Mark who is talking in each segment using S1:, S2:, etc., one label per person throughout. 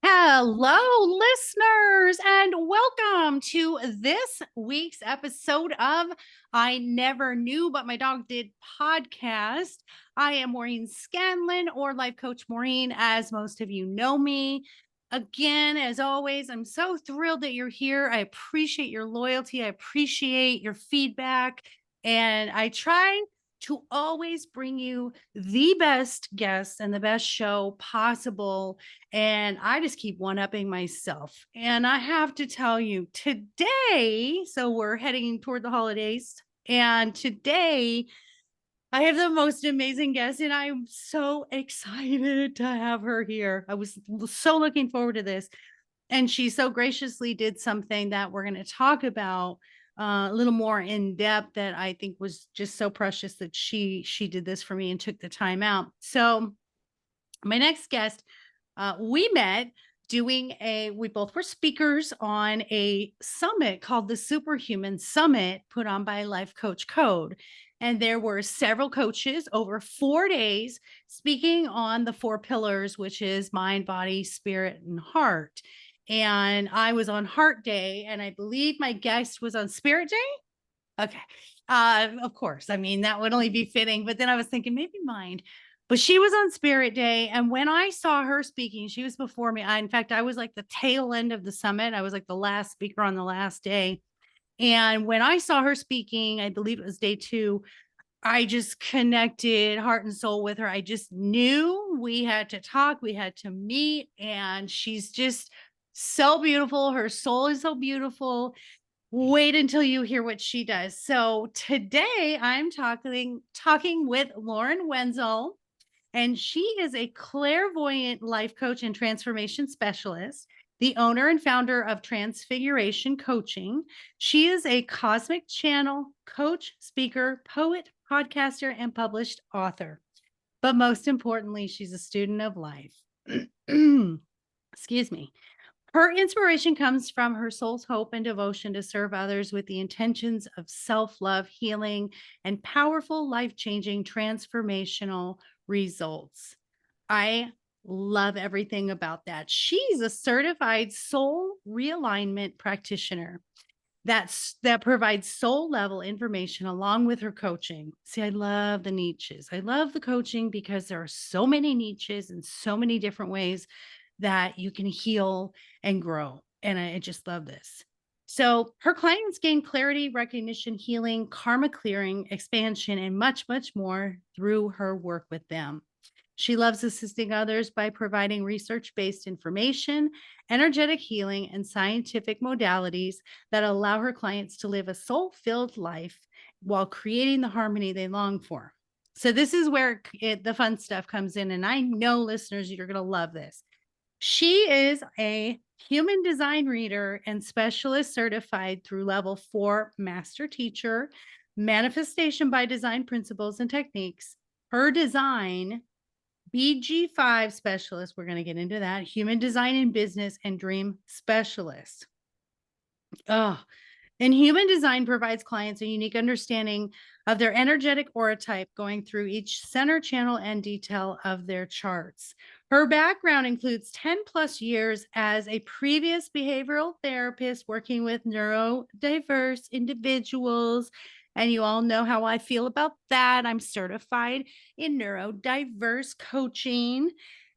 S1: Hello, listeners, and welcome to this week's episode of I Never Knew But My Dog Did podcast. I am Maureen Scanlon, or Life Coach Maureen, as most of you know me. Again, as always, I'm so thrilled that you're here. I appreciate your loyalty, I appreciate your feedback, and I try to always bring you the best guests and the best show possible. And I just keep one-upping myself. And I have to tell you today, so we're heading toward the holidays, and today I have the most amazing guest, and I'm so excited to have her here. I was so looking forward to this. And she so graciously did something that we're going to talk about a little more in depth, that I think was just so precious that she did this for me and took the time out. So my next guest, we met we both were speakers on a summit called the Superhuman Summit, put on by Life Coach Code. And there were several coaches over 4 days speaking on the four pillars, which is mind, body, spirit, and heart. And I was on Heart Day, and I believe my guest was on Spirit Day. Okay. Of course. I mean, that would only be fitting. But then I was thinking maybe Mind. But she was on Spirit Day. And when I saw her speaking, she was before me. In fact, I was like the tail end of the summit. I was like the last speaker on the last day. And when I saw her speaking, I believe it was day 2, I just connected heart and soul with her. I just knew we had to talk, we had to meet. And she's just so beautiful. Her soul is so beautiful. Wait until you hear what she does. So today I'm talking with Lauren Wenzell, and she is a clairvoyant life coach and transformation specialist, the owner and founder of Transfiguration Coaching. She is a cosmic channel coach, speaker, poet, podcaster, and published author. But most importantly, she's a student of life. Excuse me. Her inspiration comes from her soul's hope and devotion to serve others with the intentions of self-love, healing, and powerful, life-changing, transformational results. I love everything about that. She's a certified soul realignment practitioner that provides soul level information along with her coaching. See, I love the niches. I love the coaching because there are so many niches and so many different ways that you can heal and grow. And I just love this. So her clients gain clarity, recognition, healing, karma clearing, expansion, and much, much more through her work with them. She loves assisting others by providing research-based information, energetic healing, and scientific modalities that allow her clients to live a soul-filled life while creating the harmony they long for. So this is where the fun stuff comes in. And I know, listeners, you're going to love this. She is a human design reader and specialist certified through level 4 master teacher, manifestation by design principles and techniques. Her design, BG5 specialist, we're going to get into that, human design in business, and dream specialist. Oh, and human design provides clients a unique understanding of their energetic aura type, going through each center channel and detail of their charts. Her background includes 10 plus years as a previous behavioral therapist working with neurodiverse individuals. And you all know how I feel about that. I'm certified in neurodiverse coaching,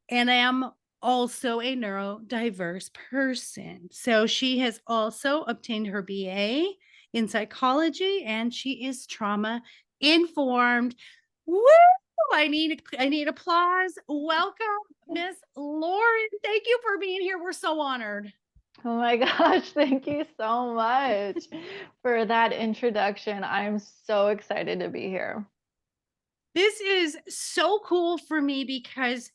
S1: and I am also a neurodiverse person. So she has also obtained her BA in psychology, and she is trauma informed. Woo! I need applause. Welcome, Miss Lauren. Thank you for being here. We're so honored.
S2: Oh my gosh, thank you so much for that introduction. I'm so excited to be here.
S1: This is so cool for me because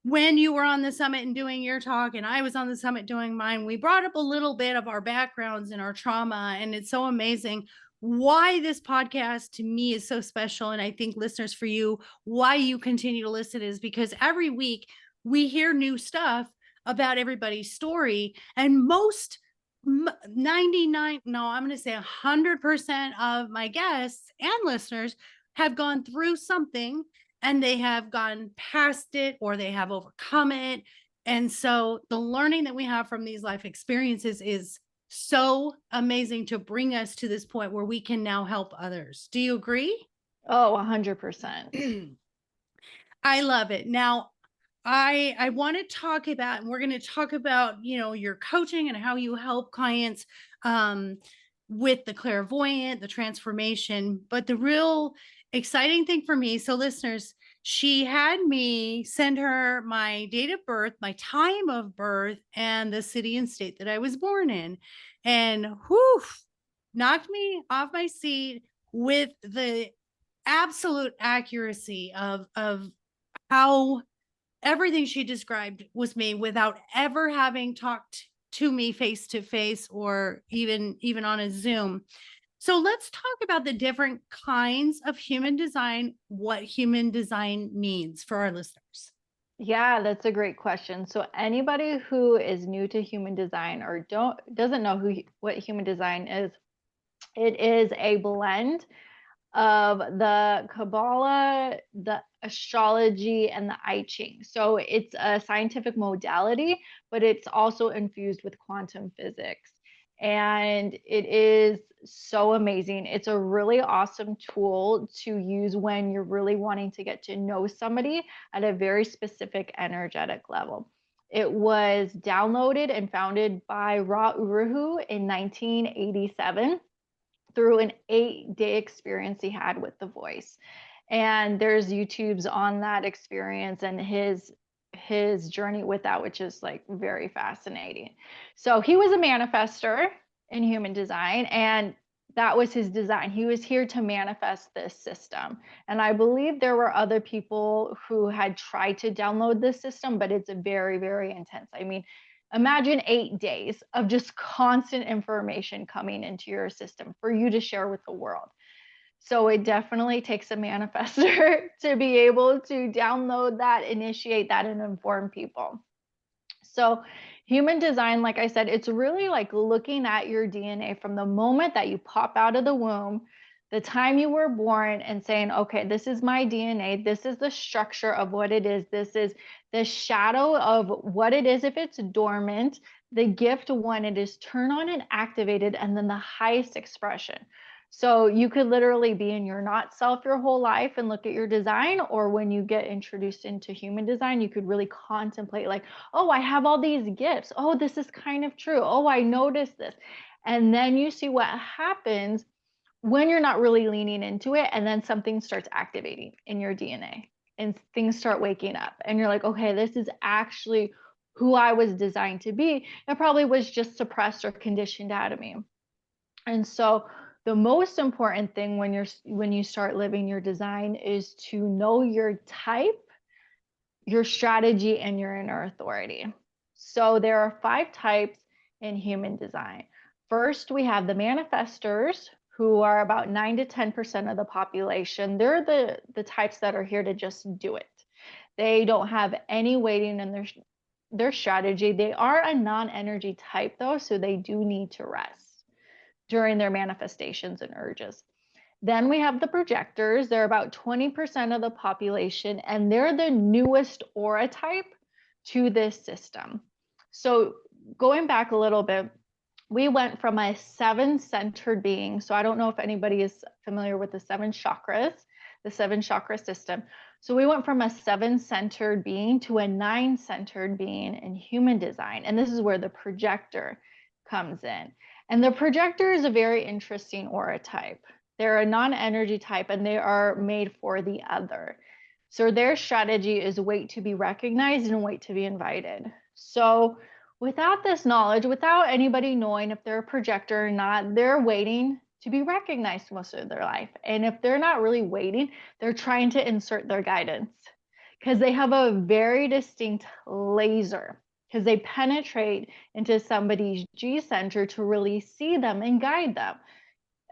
S1: when you were on the summit and doing your talk, and I was on the summit doing mine, we brought up a little bit of our backgrounds and our trauma. And it's so amazing why this podcast to me is so special. And I think, listeners, for you, why you continue to listen is because every week we hear new stuff about everybody's story. And most 99, no, I'm going to say 100% of my guests and listeners have gone through something, and they have gone past it, or they have overcome it. And so the learning that we have from these life experiences is so amazing to bring us to this point where we can now help others. Do you agree?
S2: Oh, 100%.
S1: I love it. Now, I want to talk about, and we're going to talk about, your coaching and how you help clients um with the clairvoyant, the transformation, but the real exciting thing for me, so listeners, she had me send her my date of birth, my time of birth, and the city and state that I was born in. And whew, knocked me off my seat with the absolute accuracy of how everything she described was me without ever having talked to me face to face or even on a Zoom. So let's talk about the different kinds of human design, what human design means for our listeners.
S2: Yeah, that's a great question. So anybody who is new to human design or doesn't know what human design is, it is a blend of the Kabbalah, the astrology, and the I Ching. So it's a scientific modality, but it's also infused with quantum physics. And it is so amazing. It's a really awesome tool to use when you're really wanting to get to know somebody at a very specific energetic level. It was downloaded and founded by Ra Uruhu in 1987 through an 8-day experience he had with the voice. And there's YouTubes on that experience and his journey with that, which is like very fascinating. So he was a manifester in human design, and that was his design. He was here to manifest this system. And I believe there were other people who had tried to download this system, but it's very, very intense. I mean, imagine 8 days of just constant information coming into your system for you to share with the world. So it definitely takes a manifester to be able to download that, initiate that, and inform people. So, human design, like I said, it's really like looking at your DNA from the moment that you pop out of the womb, the time you were born, and saying, okay, this is my DNA. This is the structure of what it is. This is the shadow of what it is if it's dormant, the gift when it is turned on and activated, and then the highest expression. So you could literally be in your not self your whole life and look at your design, or when you get introduced into human design, you could really contemplate, like, oh, I have all these gifts. Oh, this is kind of true. Oh, I noticed this. And then you see what happens when you're not really leaning into it. And then something starts activating in your DNA and things start waking up. And you're like, okay, this is actually who I was designed to be. It probably was just suppressed or conditioned out of me. And so the most important thing when you start living your design is to know your type, your strategy, and your inner authority. So there are 5 types in human design. First, we have the manifestors, who are about 9 to 10% of the population. They're the types that are here to just do it. They don't have any weighting in their strategy. They are a non-energy type though, so they do need to rest during their manifestations and urges. Then we have the projectors. They're about 20% of the population, and they're the newest aura type to this system. So going back a little bit, we went from a 7-centered being. So I don't know if anybody is familiar with the 7 chakras, the 7 chakra system. So we went from a 7-centered being to a 9-centered being in human design. And this is where the projector comes in. And the projector is a very interesting aura type. They're a non-energy type, and they are made for the other. So their strategy is wait to be recognized and wait to be invited. So without this knowledge, without anybody knowing if they're a projector or not, they're waiting to be recognized most of their life. And if they're not really waiting, they're trying to insert their guidance because they have a very distinct laser, because they penetrate into somebody's G center to really see them and guide them.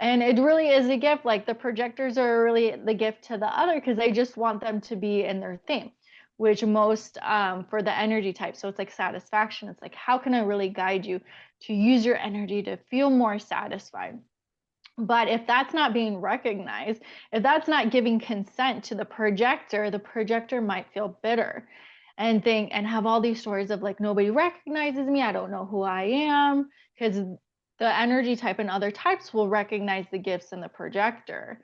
S2: And it really is a gift. Like the projectors are really the gift to the other because they just want them to be in their theme, which most for the energy type. So it's like satisfaction. It's like, how can I really guide you to use your energy to feel more satisfied? But if that's not being recognized, if that's not giving consent to the projector might feel bitter. and think and have all these stories of like nobody recognizes me, I don't know who I am, because the energy type and other types will recognize the gifts in the projector.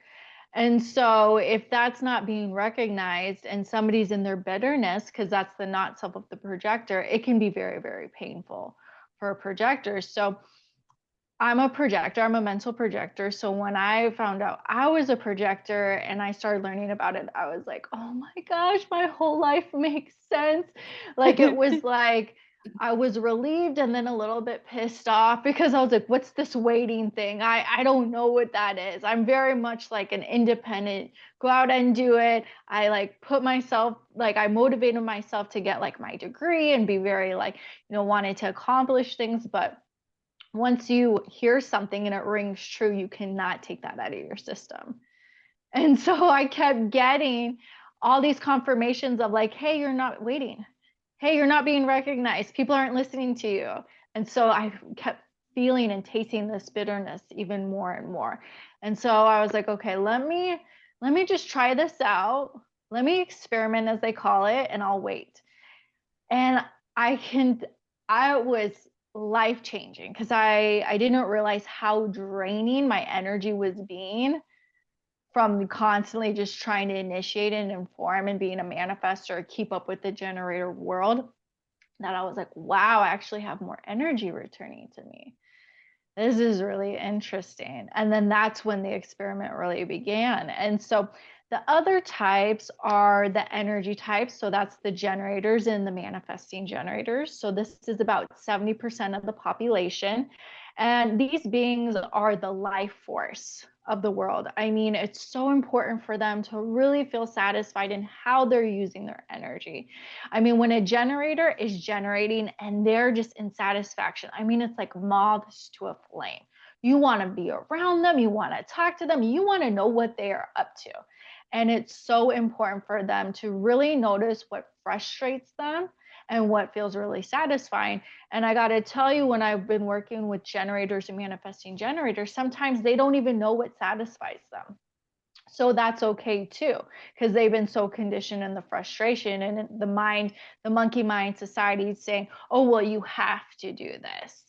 S2: And so if that's not being recognized and somebody's in their bitterness, because that's the not self of the projector, it can be very, very painful for a projector. So I'm a projector, I'm a mental projector. So when I found out I was a projector and I started learning about it, I was like, oh my gosh, my whole life makes sense. Like it was like I was relieved and then a little bit pissed off because I was like, what's this waiting thing? I don't know what that is. I'm very much like an independent, go out and do it. I like put myself, like I motivated myself to get like my degree and be very like, wanted to accomplish things. But once you hear something and it rings true, you cannot take that out of your system. And so I kept getting all these confirmations of like, hey, you're not waiting. Hey, you're not being recognized. People aren't listening to you. And so I kept feeling and tasting this bitterness even more and more. And so I was like, okay, let me just try this out. Let me experiment as they call it, and I'll wait. And I can I was life changing because I didn't realize how draining my energy was being from constantly just trying to initiate and inform and being a manifestor, keep up with the generator world, that I was like, wow, I actually have more energy returning to me. This is really interesting. And then that's when the experiment really began. And so the other types are the energy types. So that's the generators and the manifesting generators. So this is about 70% of the population. And these beings are the life force of the world. I mean, it's so important for them to really feel satisfied in how they're using their energy. I mean, when a generator is generating and they're just in satisfaction, I mean, it's like moths to a flame. You want to be around them, you want to talk to them, you want to know what they are up to. And it's so important for them to really notice what frustrates them and what feels really satisfying. And I got to tell you, when I've been working with generators and manifesting generators, sometimes they don't even know what satisfies them. So that's okay too, because they've been so conditioned in the frustration and the mind, the monkey mind society is saying, oh, well, you have to do this.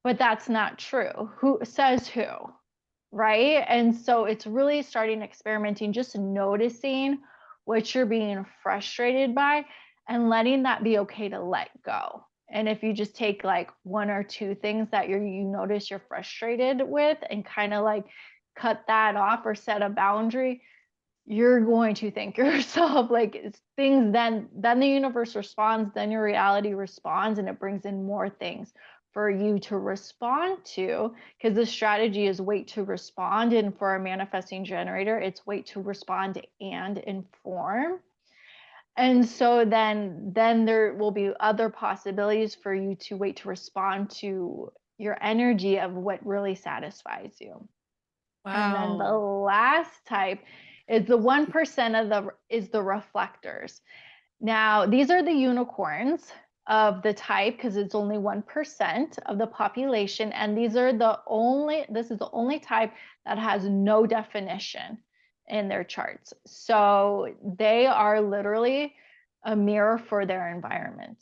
S2: But that's not true. Who says who? Right? And so it's really starting experimenting, just noticing what you're being frustrated by and letting that be okay to let go. And if you just take like one or two things that you notice you're frustrated with and kind of like cut that off or set a boundary, you're going to thank yourself. Like it's things, then the universe responds, then your reality responds, and it brings in more things for you to respond to, because the strategy is wait to respond. And for a manifesting generator, it's wait to respond and inform. And so then there will be other possibilities for you to wait to respond to your energy of what really satisfies you. And then the
S1: Wow.
S2: last type is the 1% of the reflectors. Now, these are the unicorns of the type because it's only 1% of the population. And this is the only type that has no definition in their charts. So they are literally a mirror for their environment.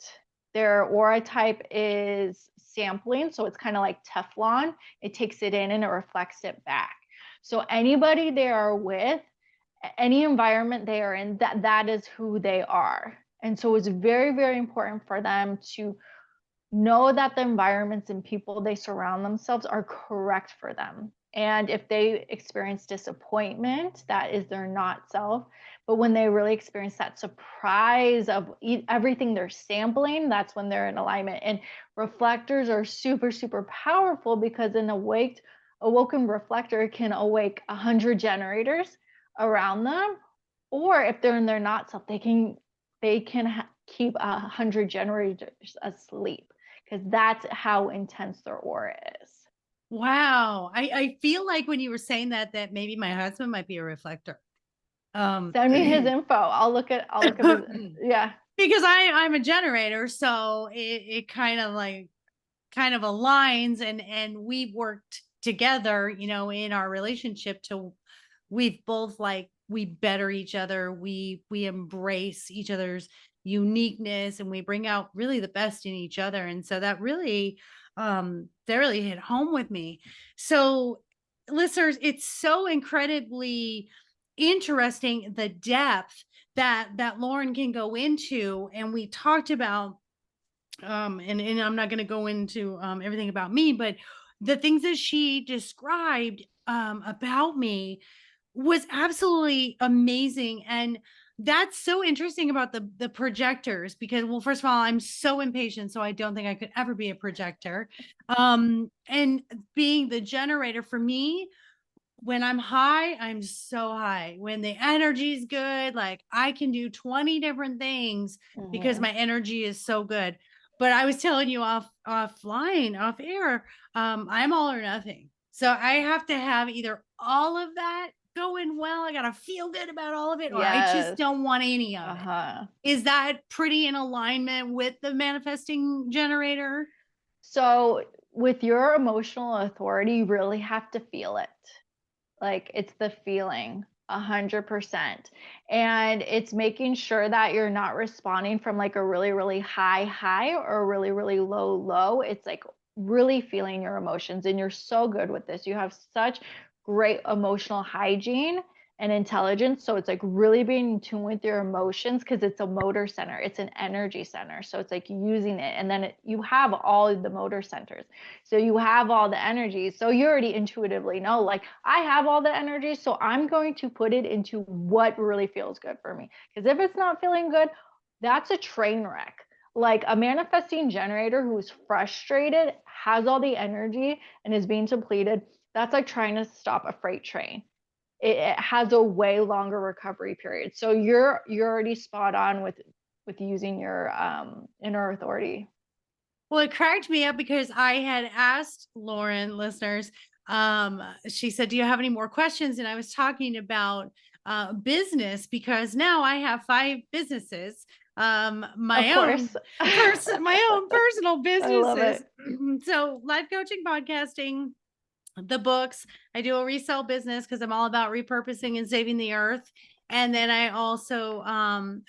S2: Their aura type is sampling. So it's kind of like Teflon. It takes it in and it reflects it back. So anybody they are with, any environment they are in, that is who they are. And so it's very, very important for them to know that the environments and people they surround themselves are correct for them. And if they experience disappointment, that is their not self. But when they really experience that surprise of everything they're sampling, that's when they're in alignment. And reflectors are super, super powerful because an awoken reflector can awake 100 generators around them. Or if they're in their not self, they can keep 100 generators asleep because that's how intense their aura is.
S1: Wow. I feel like when you were saying that, that maybe my husband might be a reflector.
S2: Send me his info. I'll look up his, yeah.
S1: Because I'm a generator, so it kind of like kind of aligns, and we've worked together, in our relationship to we've both like we better each other, we embrace each other's uniqueness, and we bring out really the best in each other. And so that really hit home with me. So listeners, it's so incredibly interesting the depth that Lauren can go into. And we talked about and I'm not going to go into everything about me, but the things that she described about me was absolutely amazing. And that's so interesting about the projectors, because, well, first of all, I'm so impatient, so I don't think I could ever be a projector. And being the generator, for me, when I'm high, I'm so high. When the energy's good, like I can do 20 different things because
S2: Hmm.
S1: my energy is so good. But I was telling you offline, off air, I'm all or nothing. So I have to have either all of that going well, I gotta feel good about all of it, or I just
S2: Yes.
S1: don't want any of it.
S2: Uh-huh.
S1: Is that pretty in alignment with the manifesting generator?
S2: So with your emotional authority, you really have to feel it. Like it's the feeling 100%. And it's making sure that you're not responding from like a really, really high, high or a really, really low, low. It's like really feeling your emotions. And you're so good with this. You have such great emotional hygiene and intelligence. So it's like really being in tune with your emotions because it's a motor center, it's an energy center. So it's like using it. And then you have all the motor centers. So you have all the energy. So you already intuitively know, like, I have all the energy. So I'm going to put it into what really feels good for me. Because if it's not feeling good, that's a train wreck. Like a manifesting generator who's frustrated, has all the energy, and is being depleted, that's like trying to stop a freight train. It has a way longer recovery period. So you're already spot on with using your inner authority.
S1: Well, it cracked me up because I had asked Lauren, listeners, she said, "Do you have any more questions?" And I was talking about business, because now I have 5 businesses,
S2: Of
S1: my own
S2: course.
S1: my own personal
S2: I love
S1: businesses.
S2: it.
S1: So life coaching, podcasting, the books. I do a resale business because I'm all about repurposing and saving the earth. And then I also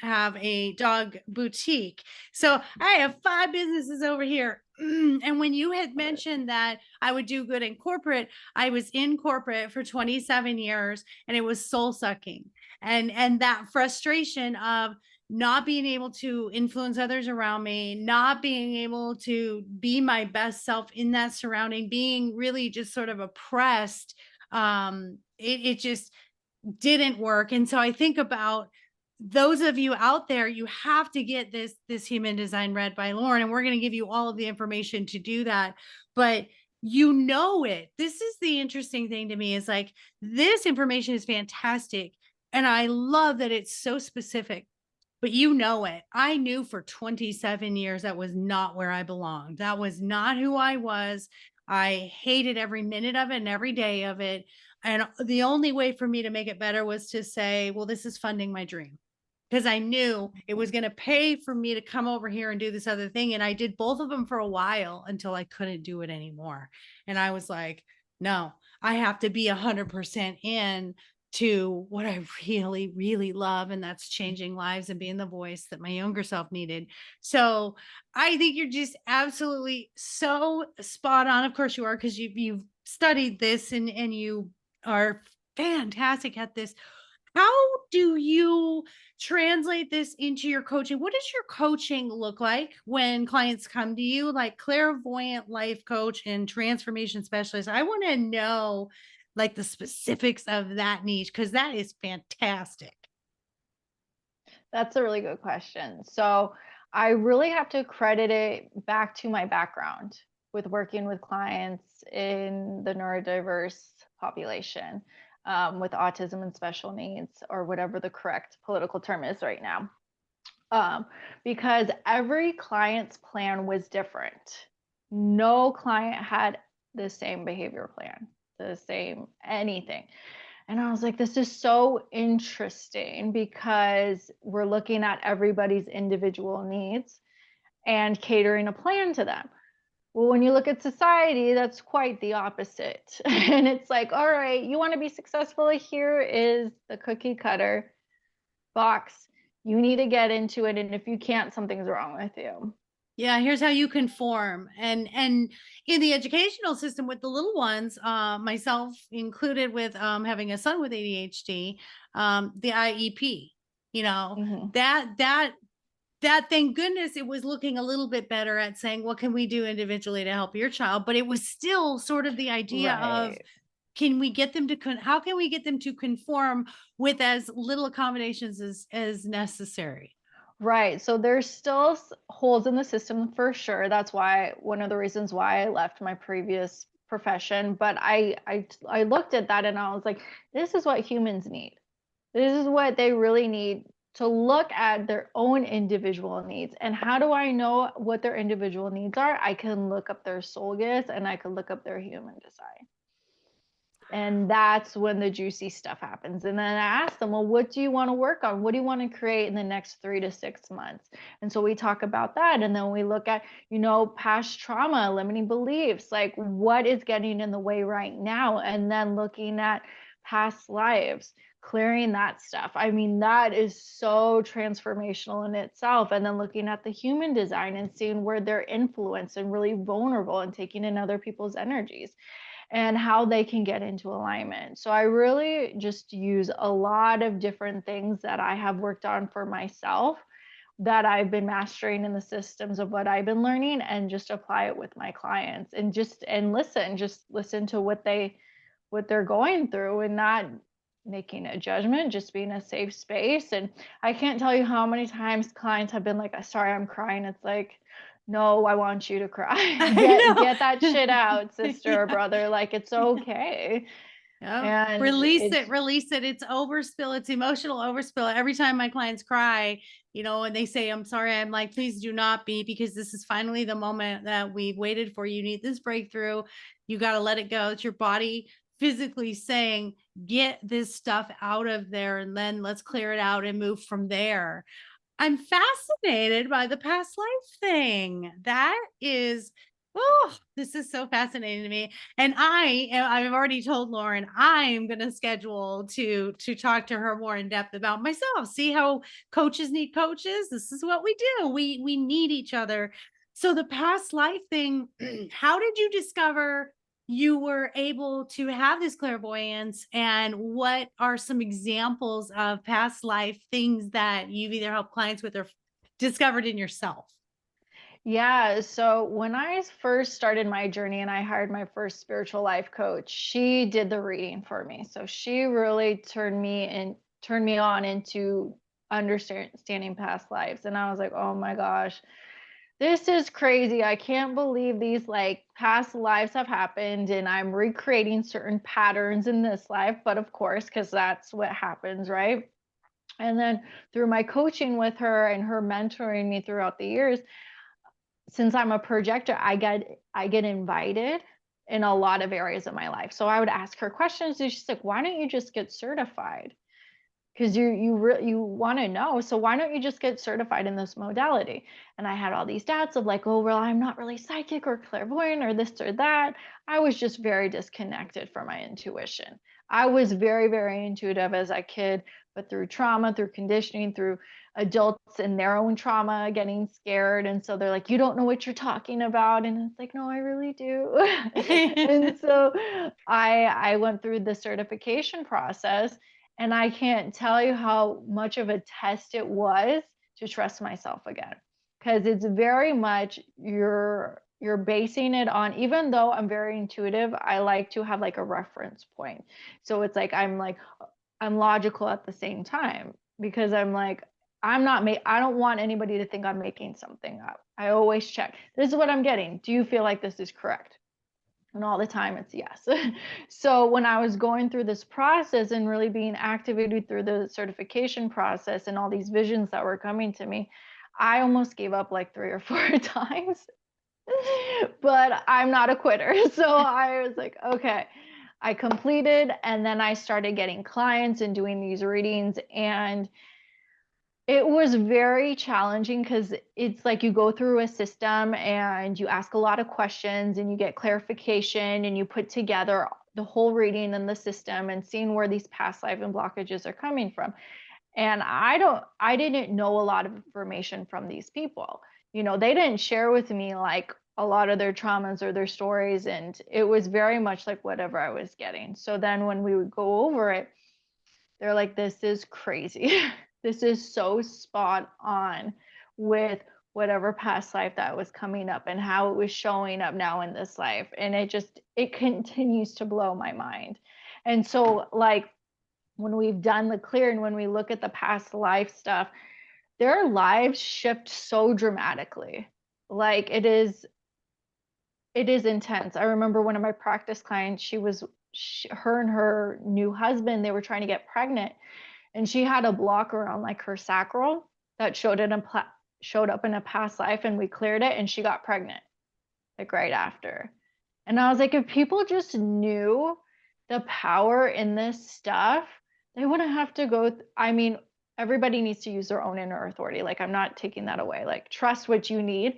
S1: have a dog boutique. So I have 5 businesses over here. And when you had
S2: Love it.
S1: mentioned that I would do good in corporate, I was in corporate for 27 years, and it was soul sucking. And that frustration of not being able to influence others around me, not being able to be my best self in that surrounding, being really just sort of oppressed. It just didn't work. And so I think about those of you out there, you have to get this human design read by Lauren, and we're going to give you all of the information to do that. But you know it. This is the interesting thing to me, is like, this information is fantastic. And I love that it's so specific, but you know it. I knew for 27 years that was not where I belonged. That was not who I was. I hated every minute of it and every day of it. And the only way for me to make it better was to say, well, this is funding my dream, because I knew it was
S2: Mhm.
S1: going to pay for me to come over here and do this other thing. And I did both of them for a while until I couldn't do it anymore. And I was like, no, I have to be 100% in to what I really, really love. And that's changing lives and being the voice that my younger self needed. So I think you're just absolutely so spot on. Of course you are, because you've studied this, and you are fantastic at this. How do you translate this into your coaching? What does your coaching look like when clients come to you, like clairvoyant life coach and transformation specialist? I want to know like the specifics of that niche, because that is fantastic.
S2: That's a really good question. So I really have to credit it back to my background with working with clients in the neurodiverse population, with autism and special needs, or whatever the correct political term is right now. Um, because every client's plan was different. No client had the same behavior plan, the same anything. And I was like, this is so interesting because we're looking at everybody's individual needs and catering a plan to them. Well, when you look at society, that's quite the opposite. And it's like, all right, you want to be successful? Here is the cookie cutter box. You need to get into it, and if you can't, something's wrong with you.
S1: Yeah, here's how you conform. And in the educational system with the little ones, myself included with having a son with ADHD, the IEP, you know,
S2: Mhm.
S1: that thank goodness it was looking a little bit better at saying what can we do individually to help your child, but it was still sort of the idea of
S2: Right.
S1: can we get them to how can we get them to conform with as little accommodations as necessary.
S2: Right. So there's still holes in the system for sure. That's why one of the reasons why I left my previous profession. But I looked at that and I was like, this is what humans need. This is what they really need, to look at their own individual needs. And how do I know what their individual needs are? I can look up their soul gifts and I can look up their human design. And that's when the juicy stuff happens. And then I ask them, well, what do you want to work on? What do you want to create in the next 3 to 6 months? And so we talk about that. And then we look at, past trauma, limiting beliefs, like what is getting in the way right now? And then looking at past lives, clearing that stuff. I mean, that is so transformational in itself. And then looking at the human design and seeing where they're influenced and really vulnerable and taking in other people's energies and how they can get into alignment. So I really just use a lot of different things that I have worked on for myself that I've been mastering in the systems of what I've been learning, and just apply it with my clients, and just listen to what they're going through, and not making a judgment, just being a safe space. And I can't tell you how many times clients have been like, sorry, I'm crying. It's like, no, I want you to cry.
S1: I
S2: Get that shit out,
S1: know.
S2: sister or
S1: Yeah.
S2: brother. Like, it's okay.
S1: Yep.
S2: And
S1: Release it,
S2: it's
S1: release it. It's overspill, it's emotional overspill. Every time my clients cry, and they say, I'm sorry, I'm like, please do not be, because this is finally the moment that we've waited for. You need this breakthrough. You got to let it go. It's your body physically saying, get this stuff out of there, and then let's clear it out and move from there. I'm fascinated by the past life thing. That is, oh, this is so fascinating to me. And I've already told Lauren I'm going to schedule to talk to her more in depth about myself. See how coaches need coaches. This is what we do. We need each other. So the past life thing, how did you discover you were able to have this clairvoyance, and what are some examples of past life things that you've either helped clients with or discovered in yourself?
S2: Yeah, so when I first started my journey and I hired my first spiritual life coach, she did the reading for me. So she really turned me on into understanding past lives. And I was like, "Oh my gosh, this is crazy. I can't believe these like past lives have happened and I'm recreating certain patterns in this life." But of course, because that's what happens, right? And then through my coaching with her and her mentoring me throughout the years, since I'm a projector, I get invited in a lot of areas of my life. So I would ask her questions, and she's like, "Why don't you just get certified? Because you want to know. So why don't you just get certified in this modality?" And I had all these doubts of like, "Oh, well, I'm not really psychic or clairvoyant or this or that." I was just very disconnected from my intuition. I was very, very intuitive as a kid, but through trauma, through conditioning, through adults and their own trauma, getting scared. And so they're like, "You don't know what you're talking about." And it's like, "No, I really do." And so I went through the certification process, and I can't tell you how much of a test it was to trust myself again. Because it's very much you're basing it on, even though I'm very intuitive, I like to have like a reference point. So it's like I'm logical at the same time, because I'm like, I don't want anybody to think I'm making something up. I always check. This is what I'm getting. Do you feel like this is correct? And all the time it's yes. So when I was going through this process and really being activated through the certification process and all these visions that were coming to me, I almost gave up like 3 or 4 times. But I'm not a quitter. So I was like, okay. I completed, and then I started getting clients and doing these readings, and it was very challenging because it's like you go through a system and you ask a lot of questions and you get clarification and you put together the whole reading and the system and seeing where these past life and blockages are coming from. And I didn't know a lot of information from these people. They didn't share with me like a lot of their traumas or their stories, and it was very much like whatever I was getting. So then when we would go over it, they're like, this is crazy. This is so spot on with whatever past life that was coming up and how it was showing up now in this life. And it continues to blow my mind. And so, like, when we've done the clear and when we look at the past life stuff, their lives shift so dramatically. Like, it is intense. I remember one of my practice clients, her and her new husband, they were trying to get pregnant, and she had a block around like her sacral that showed up in a past life, and we cleared it, and she got pregnant like right after. And I was like, if people just knew the power in this stuff, they wouldn't have to I mean, everybody needs to use their own inner authority. Like, I'm not taking that away. Like, trust what you need,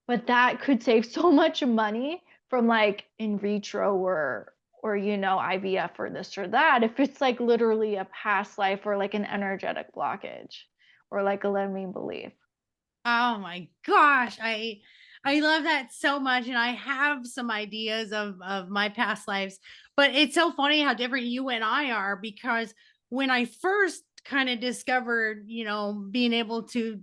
S2: but that could save so much money from like in vitro or IVF or this or that, if it's like literally a past life or like an energetic blockage or like a limiting belief.
S1: Oh my gosh, I love that so much, and I have some ideas of my past lives, but it's so funny how different you and I are, because when I first kind of discovered, being able to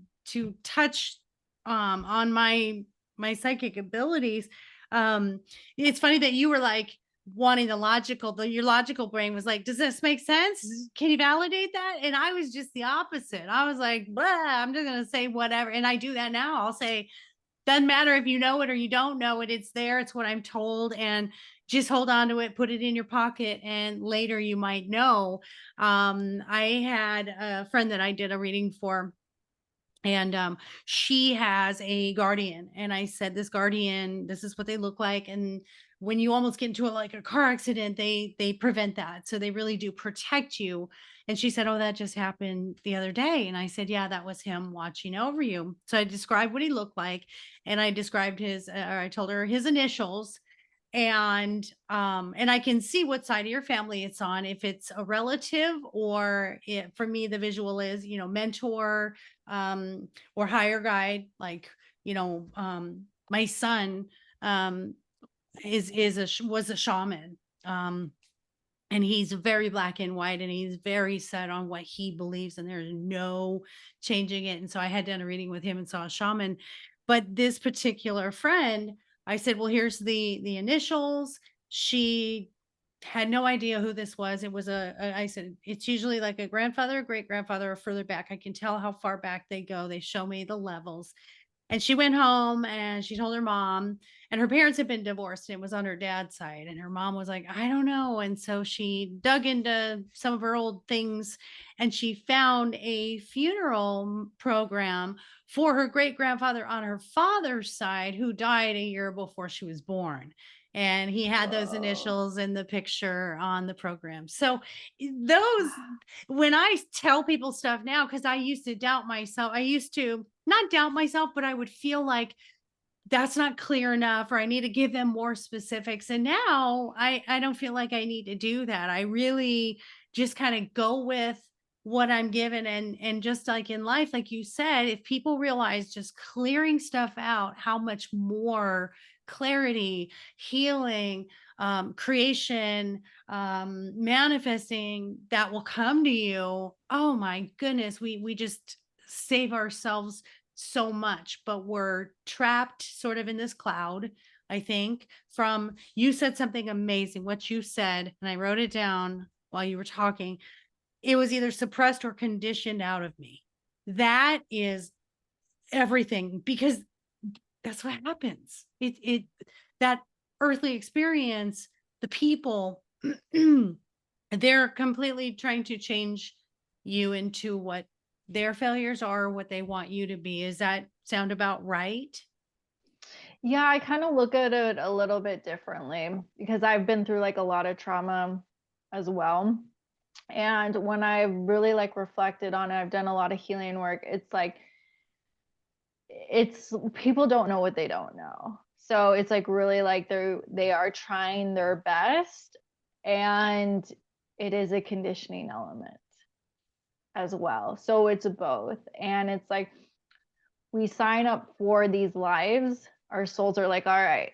S1: touch on my psychic abilities, um it's funny that you were like wanting your logical brain was like, does this make sense? Can you validate that? And I was just the opposite. I was like, blah, I'm just gonna say whatever. And I do that now. I'll say, doesn't matter if you know it or you don't know it, it's there, it's what I'm told, and just hold on to it, put it in your pocket, and later you might know. I had a friend that I did a reading for, and she has a guardian, and I said, this guardian, this is what they look like, and when you almost get into like a car accident, they prevent that, so they really do protect you. And she said, oh, that just happened the other day. And I said, yeah, that was him watching over you. So I described what he looked like, and I described or I told her his initials, and I can see what side of your family it's on, if it's a relative, or for me the visual is, mentor, or higher guide, like, my son, um was a shaman, and he's very black and white, and he's very set on what he believes, and there's no changing it. And so I had done a reading with him and saw a shaman. But this particular friend, I said, well, here's the initials. She had no idea who this was. It was I said, it's usually like a grandfather, a great grandfather, or further back. I can tell how far back they go. They show me the levels. And she went home and she told her mom, and her parents had been divorced, and it was on her dad's side. And her mom was like, I don't know. And so she dug into some of her old things, and she found a funeral program for her great grandfather on her father's side, who died a year before she was born. And he had those
S2: Whoa.
S1: initials in the picture on the program. So, those, when I tell people stuff now, because I used to doubt myself, I used to not doubt myself, but I would feel like that's not clear enough, or I need to give them more specifics. And now I don't feel like I need to do that. I really just kind of go with what I'm given. And just like in life, like you said, if people realize just clearing stuff out, how much more clarity, healing, creation, manifesting that will come to you. Oh my goodness, we just save ourselves so much. But we're trapped sort of in this cloud, I think. From, you said something amazing, what you said, and I wrote it down while you were talking. It was either suppressed or conditioned out of me. That is everything, because that's what happens. That earthly experience, the people, they're completely trying to change you into what their failures are, what they want you to be. Is that sound about right?
S2: Yeah, I kind of look at it a little bit differently because I've been through like a lot of trauma as well. And when I really like reflected on it, I've done a lot of healing work. It's like it's people don't know what they don't know. So it's like really like they are trying their best, and it is a conditioning element. as well. So it's both. And it's like we sign up for these lives, our souls are like, all right,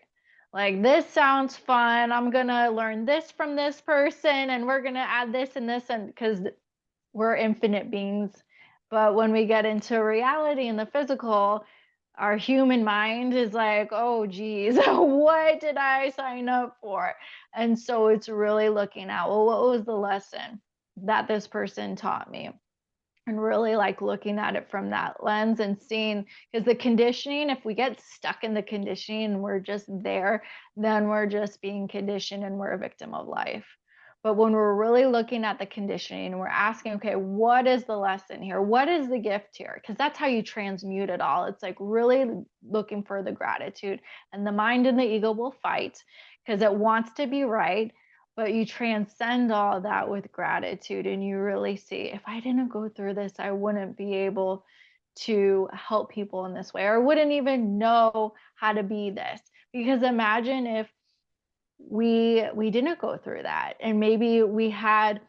S2: like this sounds fun. I'm going to learn this from this person and we're going to add this and this. And because we're infinite beings. But when we get into reality and the physical, our human mind is like, oh, geez, what did I sign up for? And so it's really looking at, well, what was the lesson that this person taught me? And really like looking at it from that lens and seeing, because the conditioning, if we get stuck in the conditioning and we're just there, then we're just being conditioned and we're a victim of life. But when we're really looking at the conditioning and we're asking, okay, what is the lesson here? What is the gift here? Because that's how you transmute it all. It's like really looking for the gratitude, and the mind and the ego will fight because it wants to be right, but you transcend all that with gratitude, and you really see, if I didn't go through this, I wouldn't be able to help people in this way, or wouldn't even know how to be this. Because imagine if we didn't go through that, and maybe we had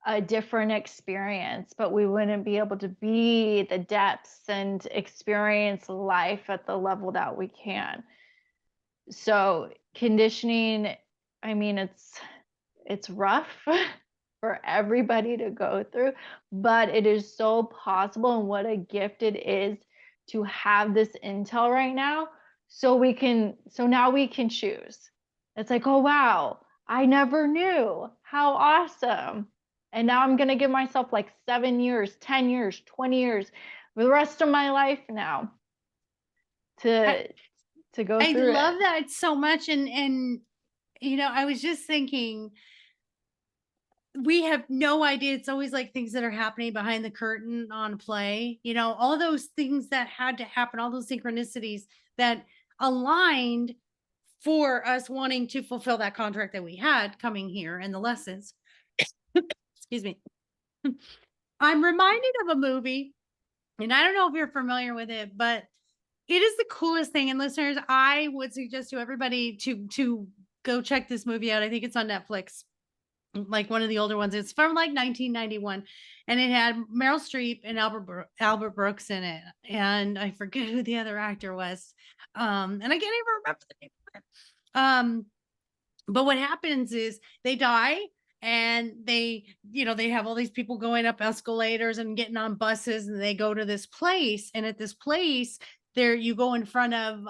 S2: a different experience, but we wouldn't be able to be the depths and experience life at the level that we can. So conditioning, I mean, it's rough for everybody to go through, but it is so possible, and what a gift it is to have this intel right now, so now we can choose. It's like, oh wow, I never knew. How awesome. And now I'm going to give myself like 7 years, 10 years, 20 years, for the rest of my life now
S1: I,
S2: to go
S1: I
S2: through
S1: love
S2: it.
S1: that so much. And I was just thinking, we have no idea. It's always like things that are happening behind the curtain on a play, all those things that had to happen, all those synchronicities that aligned for us wanting to fulfill that contract that we had coming here and the lessons. Excuse me. I'm reminded of a movie, and I don't know if you're familiar with it, but it is the coolest thing. And listeners, I would suggest to everybody to go check this movie out. I think it's on Netflix, like one of the older ones. It's from like 1991, and it had Meryl Streep and Albert Brooks in it, and I forget who the other actor was, and I can't even remember the name of it. But what happens is they die, and they have all these people going up escalators and getting on buses, and they go to this place, and at this place there you go in front of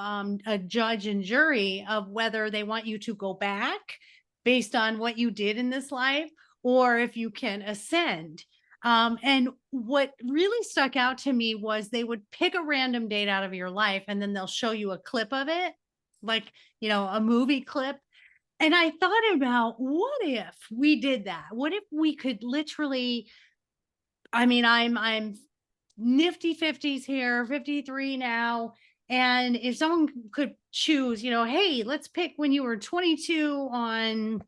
S1: a judge and jury of whether they want you to go back based on what you did in this life, or if you can ascend. And what really stuck out to me was they would pick a random date out of your life, and then they'll show you a clip of it, like, a movie clip. And I thought about, what if we did that? What if we could literally, I mean, I'm nifty 50s here, 53 now. And if someone could choose, hey, let's pick when you were 22 on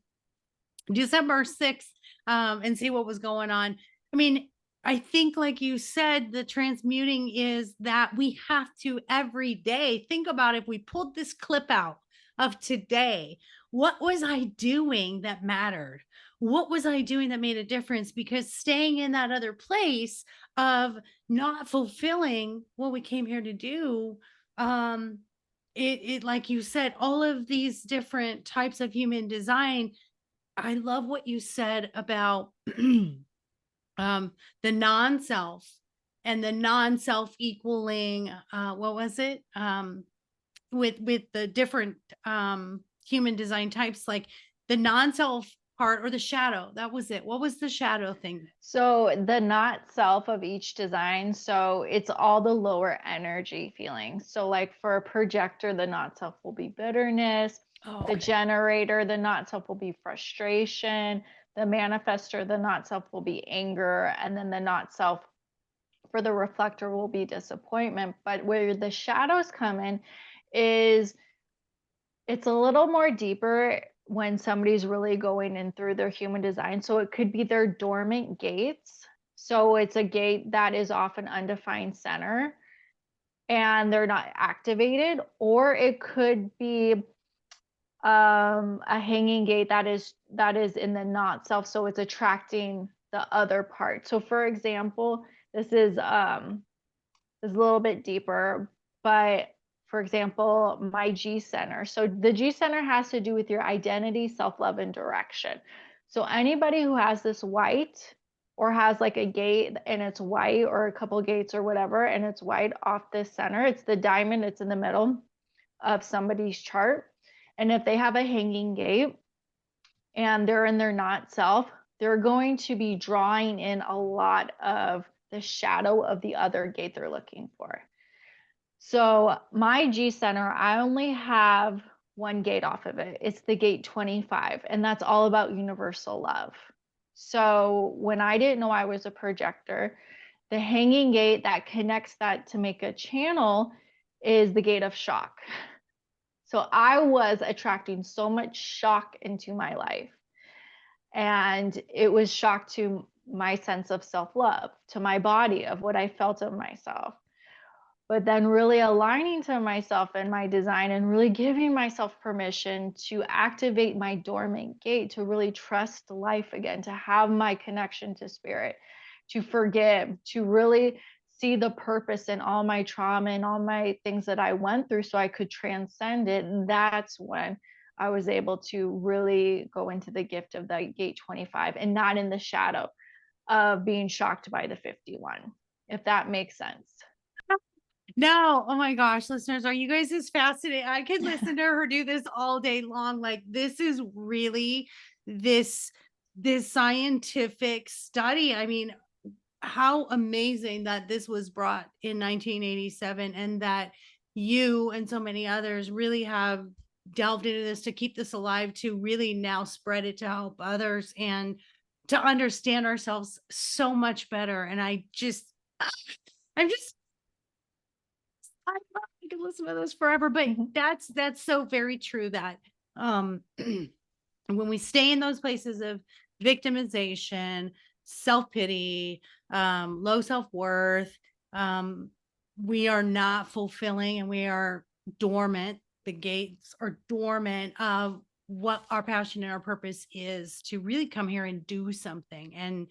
S1: December 6th, and see what was going on. I mean, I think, like you said, the transmuting is that we have to every day think about, if we pulled this clip out of today, what was I doing that mattered? What was I doing that made a difference? Because staying in that other place of not fulfilling what we came here to do, um, it like you said, all of these different types of human design. I love what you said about the non-self, and the non-self equaling, what was it? With the different human design types, like the non-self part, or the shadow. That was it. What was the shadow thing?
S2: So the not self of each design, so it's all the lower energy feelings. So like for a projector, the not self will be bitterness.
S1: Oh,
S2: The
S1: okay.
S2: generator, the not self will be frustration. The manifester, the not self will be anger. And then the not self for the reflector will be disappointment. But where the shadows come in is it's a little more deeper when somebody's really going in through their human design. So it could be their dormant gates. So it's a gate that is off an undefined center and they're not activated, or it could be a hanging gate that is in the not self, so it's attracting the other part. So for example, this is a little bit deeper, but for example, my G center. So the G center has to do with your identity, self-love, and direction. So anybody who has this white or has like a gate and it's white, or a couple gates or whatever, and it's white off this center, it's the diamond, it's in the middle of somebody's chart. And if they have a hanging gate and they're in their not self, they're going to be drawing in a lot of the shadow of the other gate they're looking for. So my G center, I only have one gate off of it. It's the gate 25, and that's all about universal love. So when I didn't know I was a projector, the hanging gate that connects that to make a channel is the gate of shock. So I was attracting so much shock into my life. And it was shock to my sense of self-love, to my body, of what I felt of myself. But then really aligning to myself and my design, and really giving myself permission to activate my dormant gate, to really trust life again, to have my connection to spirit, to forgive, to really see the purpose in all my trauma and all my things that I went through so I could transcend it. And that's when I was able to really go into the gift of the gate 25, and not in the shadow of being shocked by the 51, if that makes sense.
S1: No, oh my gosh, listeners, are you guys as fascinated? I could listen to her do this all day long. Like this is really this this scientific study. I mean, how amazing that this was brought in 1987, and that you and so many others really have delved into this to keep this alive, to really now spread it to help others and to understand ourselves so much better. And I'm just I could listen to this forever, but
S2: Mhm.
S1: that's so very true that when we stay in those places of victimization, self-pity, low self-worth, um, we are not fulfilling, and we are dormant. The gates are dormant of what our passion and our purpose is, to really come here and do something. And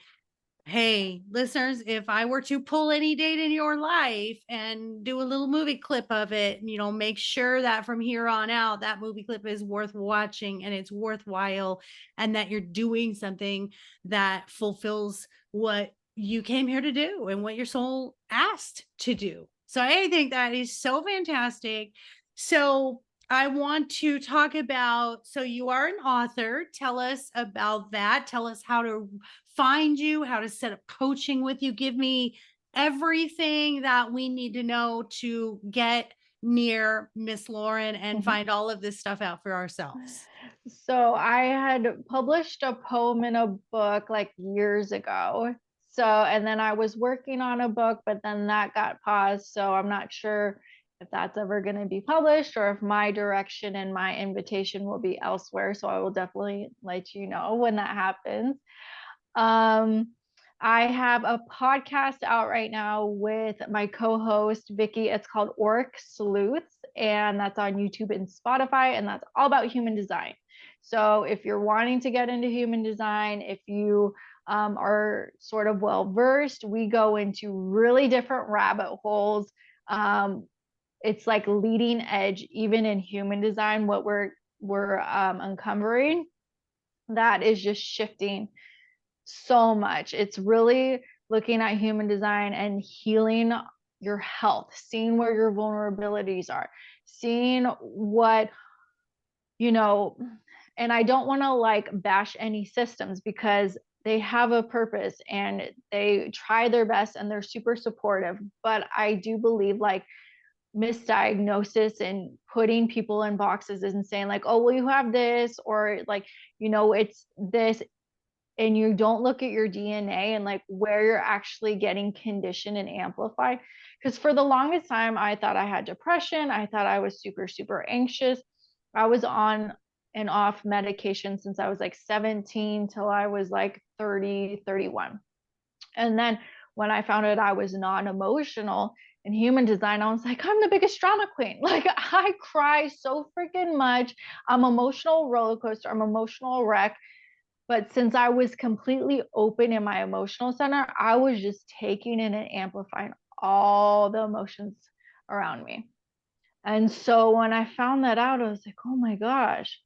S1: hey, listeners, if I were to pull any date in your life and do a little movie clip of it, make sure that from here on out, that movie clip is worth watching and it's worthwhile, and that you're doing something that fulfills what you came here to do and what your soul asked to do. So I think that is so fantastic. So I want to talk about, so you are an author. Tell us about that. Tell us how to find you, how to set up coaching with you. Give me everything that we need to know to get near Miss Lauren and
S2: Mhm.
S1: find all of this stuff out for ourselves.
S2: So I had published a poem in a book like years ago. So, and then I was working on a book, but then that got paused. So I'm not sure if that's ever going to be published, or if my direction and my invitation will be elsewhere. So I will definitely let you know when that happens. Um, I have a podcast out right now with my co-host Vicky. It's called AuricSleuths, and that's on YouTube and Spotify, and that's all about human design. So if you're wanting to get into human design, if you are sort of well versed, we go into really different rabbit holes. It's like leading edge, even in human design. What we're uncovering, that is just shifting so much. It's really looking at human design and healing your health, seeing where your vulnerabilities are, seeing what, you know, and I don't want to like bash any systems, because they have a purpose and they try their best and they're super supportive. But I do believe like misdiagnosis and putting people in boxes and saying like, oh, well, you have this, or like, it's this, and you don't look at your DNA and like where you're actually getting conditioned and amplified. Because for the longest time, I thought I had depression. I thought I was super, super anxious. I was on and off medication since I was like 17 till I was like 30, 31. And then when I found out I was non emotional in human design, I was like, I'm the biggest drama queen. Like, I cry so freaking much. I'm emotional roller coaster. I'm emotional wreck. But since I was completely open in my emotional center, I was just taking in and amplifying all the emotions around me. And so when I found that out, I was like, oh my gosh,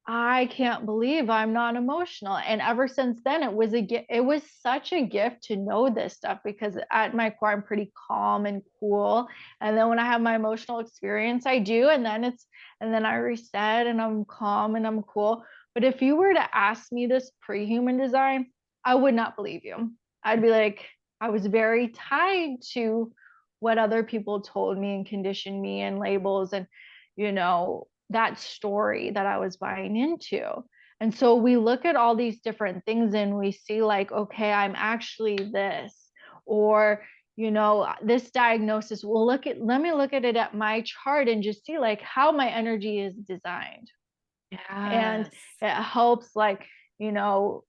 S2: I can't believe I'm not emotional. And ever since then, it was such a gift to know this stuff, because at my core, I'm pretty calm and cool. And then when I have my emotional experience, I do. And then I reset and I'm calm and I'm cool. But if you were to ask me this pre-human design, I would not believe you. I'd be like, I was very tied to what other people told me and conditioned me and labels and, you know, that story that I was buying into. And so we look at all these different things and we see, like, okay, I'm actually this, or, this diagnosis. Let me look at it at my chart and just see like how my energy is designed. And
S1: Yes.
S2: it helps, like, you know,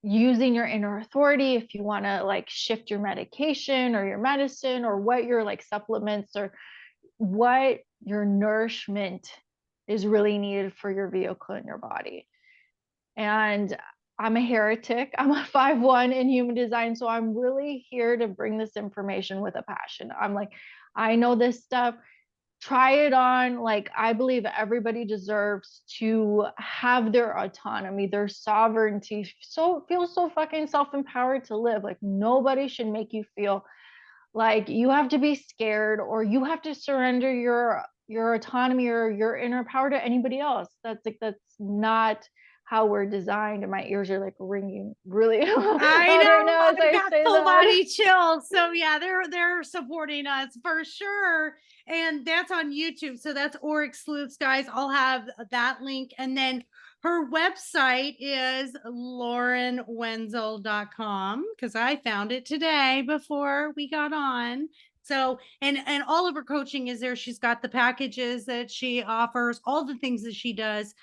S2: using your inner authority if you want to like shift your medication or your medicine, or what your like supplements, or what your nourishment is really needed for your vehicle in your body. And I'm a heretic. I'm a 5-1 in human design. So I'm really here to bring this information with a passion. I'm like, I know this stuff. Try it on. Like, I believe everybody deserves to have their autonomy, their sovereignty, so feel so fucking self-empowered to live. Like, nobody should make you feel like you have to be scared, or you have to surrender your autonomy or your inner power to anybody else. That's not how we're designed. And my ears are like ringing really loud
S1: I
S2: right
S1: know,
S2: now as
S1: I've
S2: I
S1: got
S2: say
S1: full
S2: that.
S1: body chills. So yeah, they're supporting us for sure. And that's on YouTube. So that's AuricSleuths, guys. I'll have that link. And then her website is laurenwenzell.com, because I found it today before we got on. So and all of her coaching is there. She's got the packages that she offers, all the things that she does.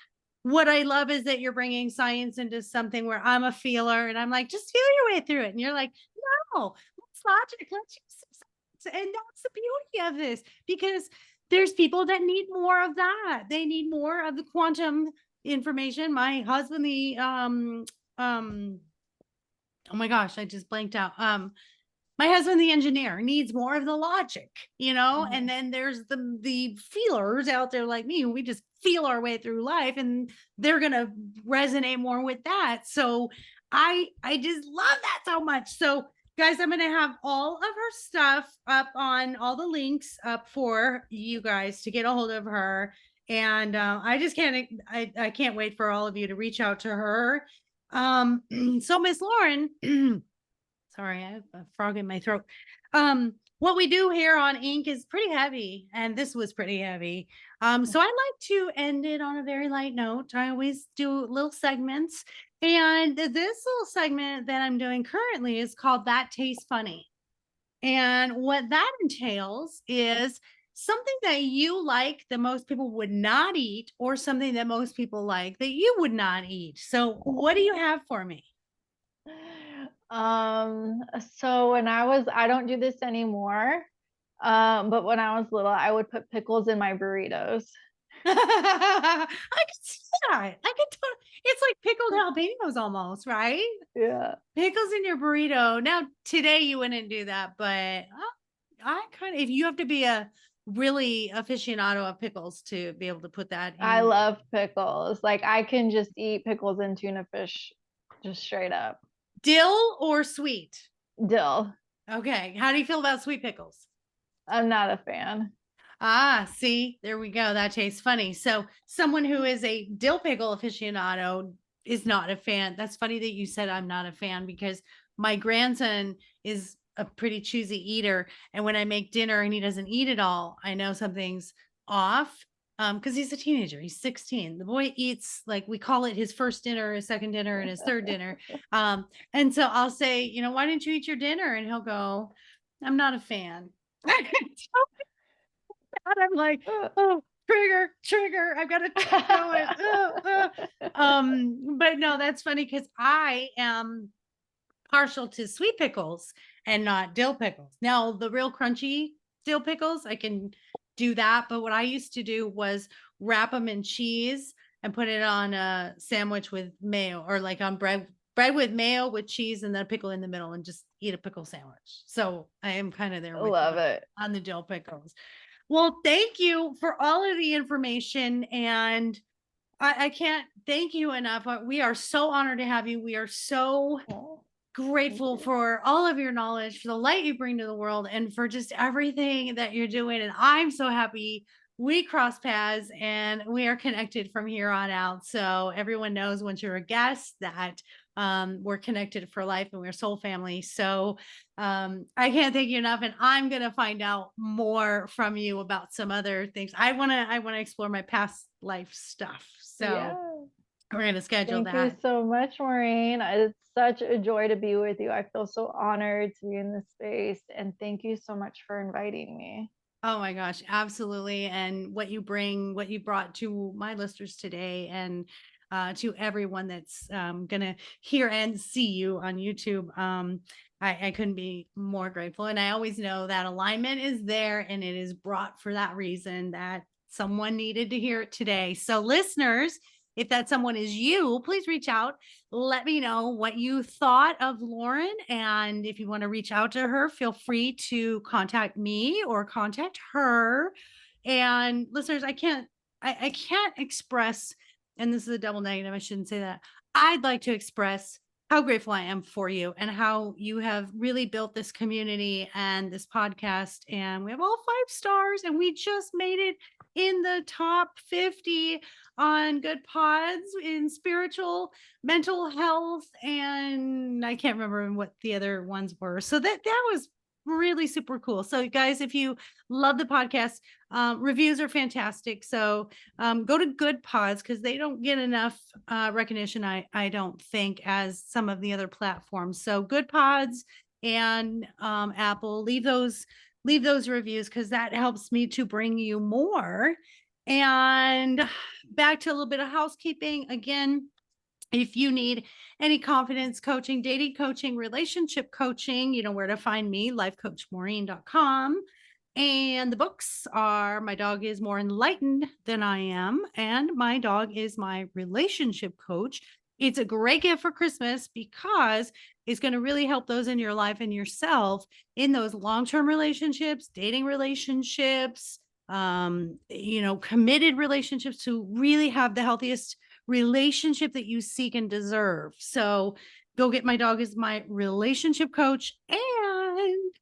S1: What I love is that you're bringing science into something where I'm a feeler and I'm like, just feel your way through it. And you're like, no, let's logic, let's use some science. And that's the beauty of this, because there's people that need more of that. They need more of the quantum information. My husband, um, oh my gosh, I just blanked out. My husband, the engineer, needs more of the logic,
S2: Mhm.
S1: and then there's the feelers out there like me. We just feel our way through life, and they're gonna resonate more with that. So I just love that so much. So guys, I'm gonna have all of her stuff up on all the links up for you guys to get a hold of her. And I just I can't wait for all of you to reach out to her. So Miss Lauren, sorry, I have a frog in my throat. What we do here on Ink is pretty heavy, and this was pretty heavy. So I like to end it on a very light note. I always do little segments, and this little segment that I'm doing currently is called That Tastes Funny. And what that entails is something that you like that most people would not eat, or something that most people like that you would not eat. So, what do you have for me?
S2: So I don't do this anymore. But when I was little, I would put pickles in my burritos.
S1: I could see that. It's like pickled jalapenos almost, right?
S2: Yeah.
S1: Pickles in your burrito. Now, today you wouldn't do that, but I kind of, if you have to be a really aficionado of pickles to be able to put that
S2: I
S1: in.
S2: love pickles. Like, I can just eat pickles and tuna fish just straight up.
S1: Dill or sweet?
S2: Dill.
S1: Okay. How do you feel about sweet pickles?
S2: I'm not a fan.
S1: Ah, see, there we go. That tastes funny. So, someone who is a dill pickle aficionado is not a fan. That's funny that you said I'm not a fan, because my grandson is a pretty choosy eater. And when I make dinner and he doesn't eat it all, I know something's off. Because he's a teenager, he's 16. The boy eats, like, we call it his first dinner, his second dinner, and his third dinner. And so I'll say, why didn't you eat your dinner? And he'll go, I'm not a fan. And I'm like, oh, trigger, trigger. I've got to keep going. But no, that's funny because I am partial to sweet pickles and not dill pickles. Now, the real crunchy dill pickles, I can do that. But what I used to do was wrap them in cheese and put it on a sandwich with mayo, or like on bread with mayo with cheese and then a pickle in the middle, and just eat a pickle sandwich. So I am kind of there with you
S2: Love it.
S1: on the dill pickles. Well, thank you for all of the information, and I can't thank you enough. We are so honored to have you. We are so
S2: Oh, thank
S1: grateful
S2: you.
S1: for all of your knowledge, for the light you bring to the world, and for just everything that you're doing. And I'm so happy we cross paths and we are connected from here on out. So everyone knows once you're a guest that we're connected for life and we're soul family. So I can't thank you enough. And I'm gonna find out more from you about some other things. I wanna explore my past life stuff. So
S2: Yeah.
S1: we're gonna schedule
S2: Thank you
S1: that.
S2: so much, Maureen. It's such a joy to be with you. I feel so honored to be in this space. And thank you so much for inviting me.
S1: Oh my gosh, absolutely. And what you bring, what you brought to my listeners today, and to everyone that's going to hear and see you on YouTube. I couldn't be more grateful. And I always know that alignment is there and it is brought for that reason, that someone needed to hear it today. So, listeners, if that someone is you, please reach out. Let me know what you thought of Lauren. And if you want to reach out to her, feel free to contact me or contact her. And listeners, I can't express, and this is a double negative, I shouldn't say that. I'd like to express how grateful I am for you and how you have really built this community and this podcast. And we have all 5 stars, and we just made it in the top 50 on Good Pods in spiritual mental health, and I can't remember what the other ones were. So that was really super cool. So guys, if you love the podcast, reviews are fantastic. So go to Good Pods because they don't get enough recognition, I don't think, as some of the other platforms. So Good Pods and Apple, leave those reviews because that helps me to bring you more. And back to a little bit of housekeeping again. If you need any confidence coaching, dating coaching, relationship coaching, you know where to find me, lifecoachmaureen.com. And the books are My Dog is More Enlightened Than I Am, and My Dog is My Relationship Coach. It's a great gift for Christmas because it's going to really help those in your life and yourself in those long-term relationships, dating relationships, committed relationships, to really have the healthiest relationship that you seek and deserve. So go get My Dog is My Relationship Coach. And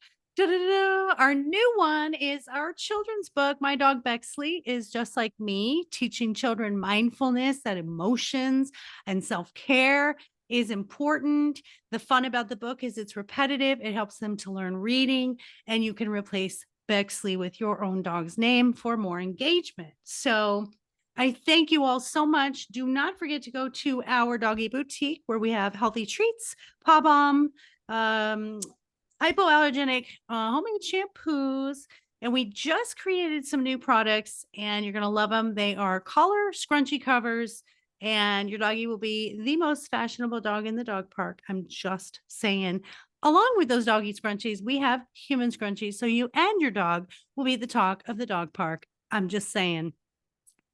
S1: our new one is our children's book. My Dog Bexley is just like me, teaching children mindfulness, that emotions and self-care is important. The fun about the book is it's repetitive. It helps them to learn reading, and you can replace Bexley with your own dog's name for more engagement. So I thank you all so much. Do not forget to go to our doggy boutique where we have healthy treats, paw balm, hypoallergenic homemade shampoos, and we just created some new products and you're going to love them. They are collar scrunchy covers, and your doggy will be the most fashionable dog in the dog park. I'm just saying. Along with those doggy scrunchies, we have human scrunchies. So you and your dog will be the talk of the dog park. I'm just saying.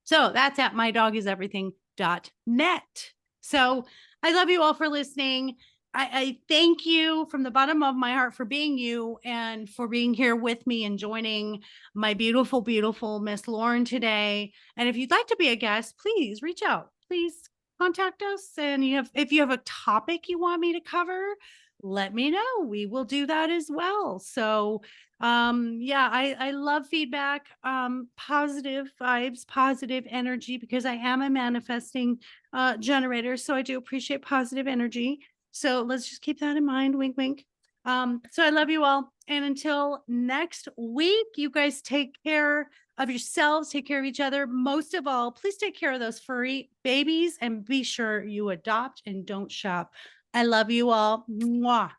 S1: So that's at mydogiseverything.net. So I love you all for listening. I thank you from the bottom of my heart for being you and for being here with me and joining my beautiful, beautiful Miss Lauren today. And if you'd like to be a guest, please reach out. Please contact us. And if you have a topic you want me to cover, let me know. We will do that as well. So yeah, I love feedback, positive vibes, positive energy, because I am a manifesting generator. So I do appreciate positive energy. So let's just keep that in mind. Wink, wink. So I love you all. And until next week, you guys take care of yourselves, take care of each other. Most of all, please take care of those furry babies and be sure you adopt and don't shop. I love you all. Mwah.